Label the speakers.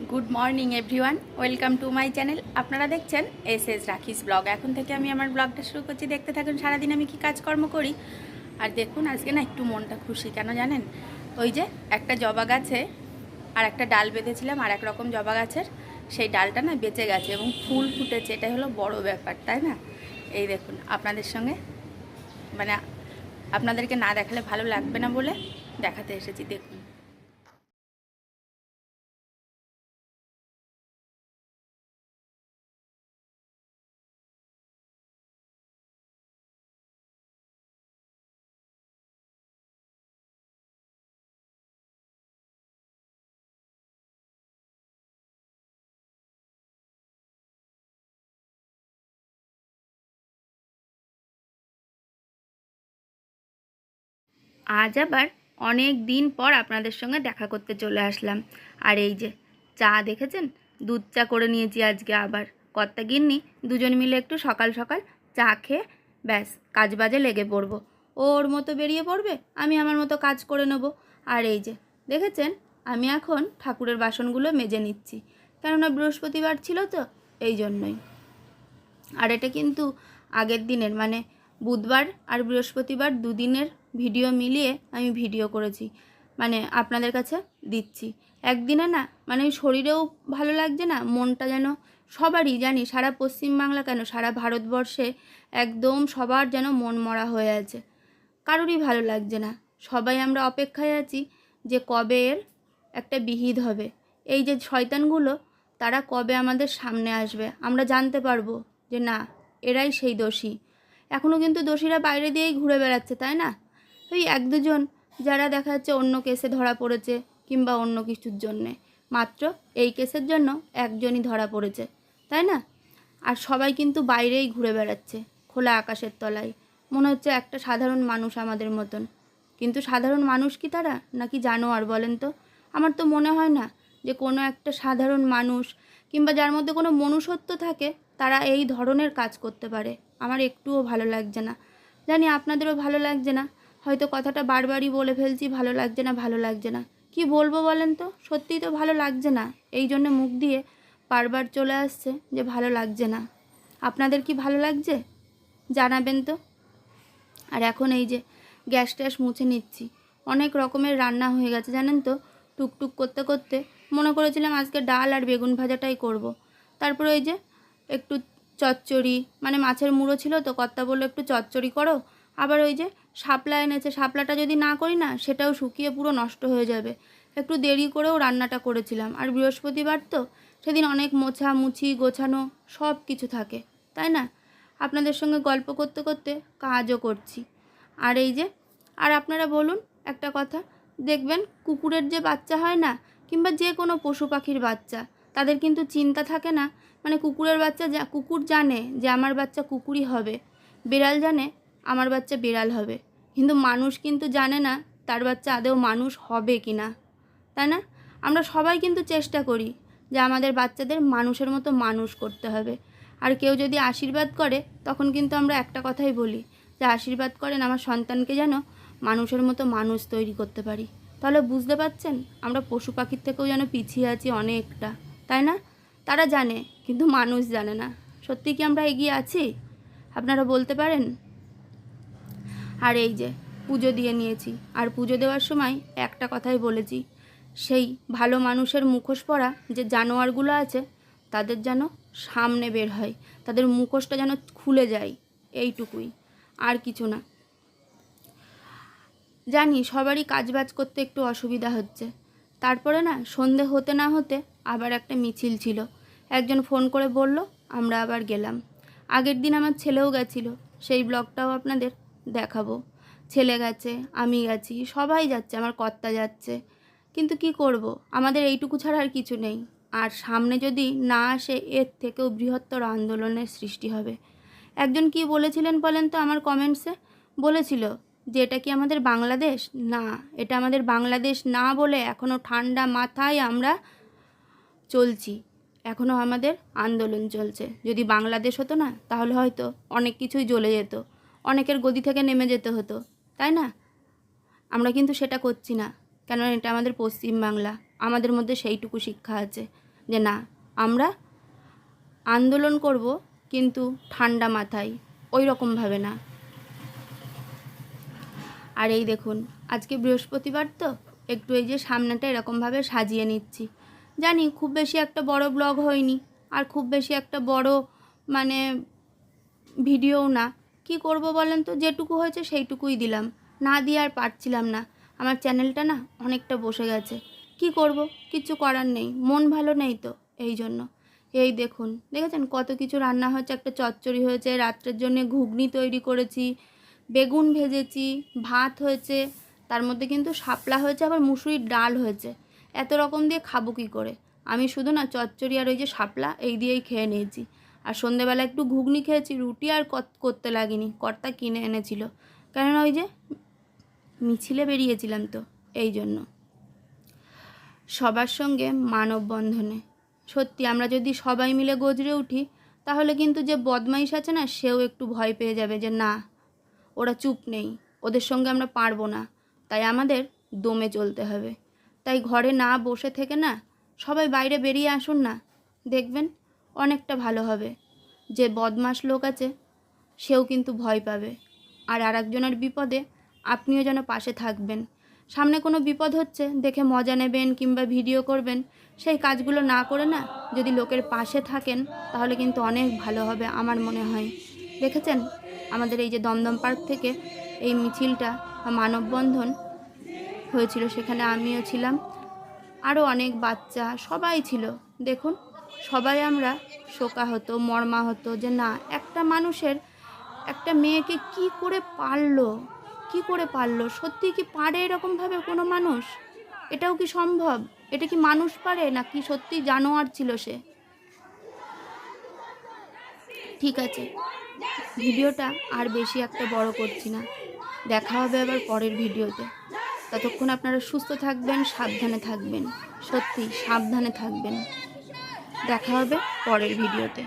Speaker 1: Good morning everyone, welcome to my channel. আপনারা দেখছেন S রাখিস ব্লগ। এখন থেকে আমি আমার ব্লগটা শুরু করছি, দেখতে থাকুন সারাদিন আমি কি কাজকর্ম করি। আর দেখুন আজকে না একটু মনটা খুশি, কেন জানেন? ওই যে একটা জবা গাছে আর একটা ডাল বেঁধেছিলাম আর এক রকম জবা গাছের, সেই ডালটা না বেঁচে গেছে এবং ফুল ফুটেছে। এটাই হলো বড় ব্যাপার, তাই না? এই দেখুন আপনাদের সঙ্গে, মানে আপনাদেরকে না দেখালে ভালো লাগবে না বলে দেখাতে এসেছি। দেখুন আজ আবার অনেক দিন পর আপনাদের সঙ্গে দেখা করতে চলে আসলাম। আর এই যে চা দেখেছেন, দুধ চা করে নিয়েছি আজকে আবার। কর্তা গিন্নি দুজন মিলে একটু সকাল সকাল চা খেয়ে ব্যাস কাজ বাজে লেগে পড়বো। ও ওর মতো বেরিয়ে পড়বে, আমি আমার মতো কাজ করে নেব। আর এই যে দেখেছেন, আমি এখন ঠাকুরের বাসনগুলো মেজে নিচ্ছি, কেননা বৃহস্পতিবার ছিল তো, এই জন্যই। আর এটা কিন্তু আগের দিনের, মানে বুধবার আর বৃহস্পতিবার দুদিনের ভিডিও মিলিয়ে আমি ভিডিও করেছি, মানে আপনাদের কাছে দিচ্ছি। একদিনে না, মানে শরীরেও ভালো লাগছে না, মনটা যেন সবারই, জানি সারা পশ্চিমবাংলা কেন সারা ভারতবর্ষে একদম সবার যেন মন মরা হয়ে আছে। কারোরই ভালো লাগছে না। সবাই আমরা অপেক্ষায় আছি যে কবে এর একটা বিহিত হবে। এই যে শয়তানগুলো, তারা কবে আমাদের সামনে আসবে, আমরা জানতে পারবো যে না, এরাই সেই দোষী। এখনও কিন্তু দোষীরা বাইরে দিয়েই ঘুরে বেড়াচ্ছে, তাই না? ওই এক দুজন যারা দেখা যাচ্ছে অন্য কেসে ধরা পড়েছে কিংবা অন্য কিছুর জন্যে, মাত্র এই কেসের জন্য একজনই ধরা পড়েছে, তাই না? আর সবাই কিন্তু বাইরেই ঘুরে বেড়াচ্ছে খোলা আকাশের তলায়, মনে হচ্ছে একটা সাধারণ মানুষ আমাদের মতন। কিন্তু সাধারণ মানুষ কি তারা, নাকি জানোয়ার বলেন তো? আমার তো মনে হয় না যে কোনো একটা সাধারণ মানুষ কিংবা যার মধ্যে কোনো মনুষ্যত্ব থাকে তারা এই ধরনের কাজ করতে পারে। আমার একটুও ভালো লাগছে না। জানি আপনাদেরও ভালো লাগছে না, হয়তো কথাটা বারবারই বলে ফেলছি, ভালো লাগছে না ভালো লাগছে না। কি বলবো বলেন তো, সত্যিই তো ভালো লাগছে না, এই জন্য মুখ দিয়ে বারবার চলে আসছে যে ভালো লাগছে না। আপনাদের কি ভালো লাগছে জানাবেন তো। আর এখন এই যে গ্যাস ট্যাস মুছে নিচ্ছি, অনেক রকমের রান্না হয়ে গেছে জানেন তো। টুকটুক করতে করতে মনে করেছিলাম আজকে ডাল আর বেগুন ভাজাটাই করব। তারপরে ওই যে একটু চচ্চড়ি, মানে মাছের মুড়ো ছিল তো, কর্তা বললো একটু চচ্চড়ি করো। আবার ওই যে শাপলা এনেছে, শাপলাটা যদি না করি না সেটাও শুকিয়ে পুরো নষ্ট হয়ে যাবে। একটু দেরি করেও রান্নাটা করেছিলাম। আর বৃহস্পতিবার তো, সেদিন অনেক মোছামুছি গোছানো সব কিছু থাকে, তাই না? আপনাদের সঙ্গে গল্প করতে করতে কাজও করছি। আর এই যে, আর আপনারা বলুন একটা কথা, দেখবেন কুকুরের যে বাচ্চা হয় না, কিংবা যে কোনো পশু পাখির বাচ্চা, তাদের কিন্তু চিন্তা থাকে না, মানে কুকুরের বাচ্চা কুকুর জানে যে আমার বাচ্চা কুকুরই হবে, বিড়াল জানে আমার বাচ্চা বিড়াল হবে, কিন্তু মানুষ কিন্তু জানে না তার বাচ্চা আদৌ মানুষ হবে কি না, তাই না? আমরা সবাই কিন্তু চেষ্টা করি যে আমাদের বাচ্চাদের মানুষের মতো মানুষ করতে হবে। আর কেউ যদি আশীর্বাদ করে তখন কিন্তু আমরা একটা কথাই বলি, যে আশীর্বাদ করেন আমার সন্তানকে যেন মানুষের মতো মানুষ তৈরি করতে পারি। তাহলে বুঝতে পারছেন, আমরা পশু পাখির থেকেও যেন পিছিয়ে আছি অনেকটা, তাই না? তারা জানে কিন্তু মানুষ জানে না। সত্যি কি আমরা এগিয়ে আছি? আপনারা বলতে পারেন? আর এই যে পুজো দিয়ে নিয়েছি, আর পুজো দেওয়ার সময় একটা কথাই বলেছি, সেই ভালো মানুষের মুখোশ পরা যে জানোয়ারগুলো আছে তাদের যেন সামনে বের হয়, তাদের মুখোশটা যেন খুলে যায়, এইটুকুই, আর কিছু না। জানি সবারই কাজবাজ করতে একটু অসুবিধা হচ্ছে। তারপরে না সন্ধে হতে না হতে আবার একটা মিছিল ছিল। একজন ফোন করে বলল, আমরা আবার গেলাম। আগের দিন আমার ছেলেও গেছিলো, সেই ব্লগটাও আপনাদের দেখাবো। ছেলে গেছে, আমি গেছি, সবাই যাচ্ছে, আমার কর্তা যাচ্ছে। কিন্তু কি করব, আমাদের এইটুকু ছাড়া আর কিছু নেই। আর সামনে যদি না আসে এর থেকেও বৃহত্তর আন্দোলনের সৃষ্টি হবে। একজন কি বলেছিলেন বলেন তো আমার কমেন্টসে? বলেছিল যে এটা কি আমাদের বাংলাদেশ? না, এটা আমাদের বাংলাদেশ না বলে এখনও ঠান্ডা মাথায় আমরা চলছি, এখনও আমাদের আন্দোলন চলছে। যদি বাংলাদেশ হতো না তাহলে হয়তো অনেক কিছুই জ্বলে যেত, অনেকের গদি থেকে নেমে যেতে হতো, তাই না? আমরা কিন্তু সেটা করছি না, কেননা এটা আমাদের পশ্চিমবাংলা, আমাদের মধ্যে সেইটুকু শিক্ষা আছে। যে না, আমরা আন্দোলন করব, কিন্তু ঠান্ডা মাথায়, ওই রকমভাবে না। আর এই দেখুন, আজকে বৃহস্পতিবার তো একটু এই যে সামনেটা এরকমভাবে সাজিয়ে নিচ্ছি। জানি খুব বেশি একটা বড় ব্লগ হয়নি, আর খুব বেশি একটা বড় মানে ভিডিও না। কি করব বলেন তো, যেটুকু হয়েছে সেইটুকুই দিলাম, না দিয়ে আর পারছিলাম না। আমার চ্যানেলটা না অনেকটা বসে গেছে, কি করব, কিছু করার নেই, মন ভালো নেই তো, এই জন্য। এই দেখুন, দেখেছেন কত কিছু রান্না হয়েছে। একটা চচ্চড়ি হয়েছে, রাত্রের জন্য ঘুগনি তৈরি করেছি, বেগুন ভেজেছি, ভাত হয়েছে, তার মধ্যে কিন্তু শাপলা হয়েছে, আবার মুসুরির ডাল হয়েছে। এত রকম দিয়ে খাবো কী করে? আমি শুধু না চচ্চড়ি আর ওই যে শাপলা এই দিয়েই খেয়ে নিয়েছি। আর সন্ধেবেলা একটু ঘুগনি খেয়েছি, রুটি আর করতে লাগিনি, কর্তা কিনে এনেছিল, কেননা ওই যে মিছিলে বেরিয়েছিলাম তো, এই জন্য। সবার সঙ্গে মানববন্ধনে, সত্যি আমরা যদি সবাই মিলে গজরে উঠি, তাহলে কিন্তু যে বদমাইশ আছে না, সেও একটু ভয় পেয়ে যাবে যে না, ওরা চুপ নেই, ওদের সঙ্গে আমরা পারবো না, তাই আমাদের দমে চলতে হবে। তাই ঘরে না বসে থেকে না, সবাই বাইরে বেরিয়ে আসুন না, দেখবেন অনেকটা ভালো হবে। যে বদমাশ লোক আছে সেও কিন্তু ভয় পাবে, আর আরেকজনের বিপদে আপনিও যেন পাশে থাকবেন। সামনে কোনো বিপদ হচ্ছে দেখে মজা নেবেন কিংবা ভিডিও করবেন, সেই কাজগুলো না করে না, যদি লোকের পাশে থাকেন, তাহলে কিন্তু অনেক ভালো হবে আমার মনে হয়। দেখেছেন আমাদের এই যে দমদম পার্ক থেকে এই মিছিলটা বা মানববন্ধন হয়েছিল, সেখানে আমিও ছিলাম, আরও অনেক বাচ্চা সবাই ছিল। দেখুন, সবাই আমরা শোকাহত, মর্মাহত যে না, একটা মানুষের, একটা মেয়েকে কি করে পারলো, সত্যি কি পারে এরকমভাবে কোনো মানুষ? এটাও কি সম্ভব? এটা কি মানুষ পারে, নাকি সত্যি জানোয়ার ছিল সে? ঠিক আছে, ভিডিওটা আর বেশি একটা বড় করছি না, দেখা হবে আবার পরের ভিডিওতে। ততক্ষণ আপনারা সুস্থ থাকবেন, সাবধানে থাকবেন, সত্যি সাবধানে থাকবেন। দেখা হবে পরের ভিডিওতে।